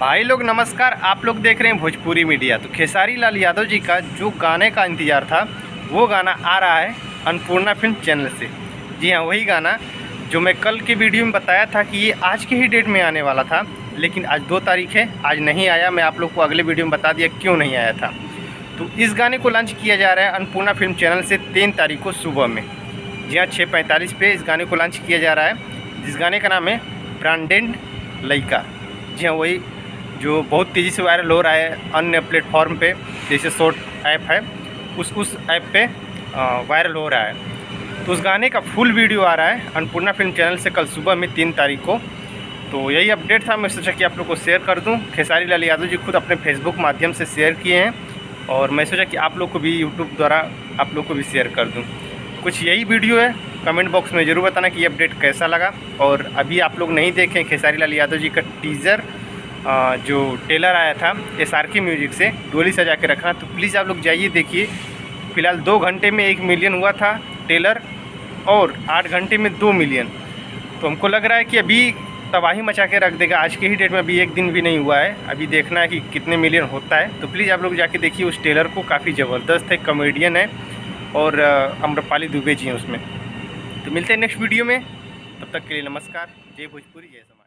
भाई लोग नमस्कार। आप लोग देख रहे हैं भोजपुरी मीडिया। तो खेसारी लाल यादव जी का जो गाने का इंतज़ार था वो गाना आ रहा है अन्नपूर्णा फिल्म चैनल से। जी हाँ, वही गाना जो मैं कल के वीडियो में बताया था कि ये आज के ही डेट में आने वाला था, लेकिन आज 2 तारीख है, आज नहीं आया। मैं आप लोग को अगले वीडियो में बता दिया क्यों नहीं आया था। तो इस गाने को लॉन्च किया जा रहा है अन्नपूर्णा फिल्म चैनल से 3 तारीख को सुबह में। जी हाँ, 6:45 पे इस गाने को लॉन्च किया जा रहा है, जिस गाने का नाम है ब्रांडेड लइका। जी हाँ, वही जो बहुत तेज़ी से वायरल हो रहा है अन्य प्लेटफॉर्म पे, जैसे शॉर्ट ऐप है उस ऐप पे वायरल हो रहा है। तो उस गाने का फुल वीडियो आ रहा है अन्नपूर्णा फिल्म चैनल से कल सुबह में 3 तारीख को। तो यही अपडेट था, मैं सोचा कि आप लोग को शेयर कर दूं। खेसारी लाल यादव जी खुद अपने फेसबुक माध्यम से शेयर किए हैं और मैं सोचा कि आप लोग को भी यूट्यूब द्वारा आप लोग को भी शेयर कर दूँ। कुछ यही वीडियो है। कमेंट बॉक्स में ज़रूर बताना कि ये अपडेट कैसा लगा। और अभी आप लोग नहीं देखें खेसारी लाल यादव जी का टीज़र जो टेलर आया था SRK म्यूजिक से, डोली सजा के रखना, तो प्लीज़ आप लोग जाइए देखिए। फ़िलहाल 2 घंटे में 1 मिलियन हुआ था टेलर और 8 घंटे में 2 मिलियन। तो हमको लग रहा है कि अभी तबाही मचा के रख देगा। आज के ही डेट में अभी 1 दिन भी नहीं हुआ है, अभी देखना है कि कितने मिलियन होता है। तो प्लीज़ आप लोग जाके देखिए उस टेलर को, काफ़ी ज़बरदस्त है, कॉमेडियन है और अम्रपाली दुबे जी हैं उसमें। तो मिलते हैं नेक्स्ट वीडियो में, तब तक के लिए नमस्कार। जय भोजपुरी, जय समाज।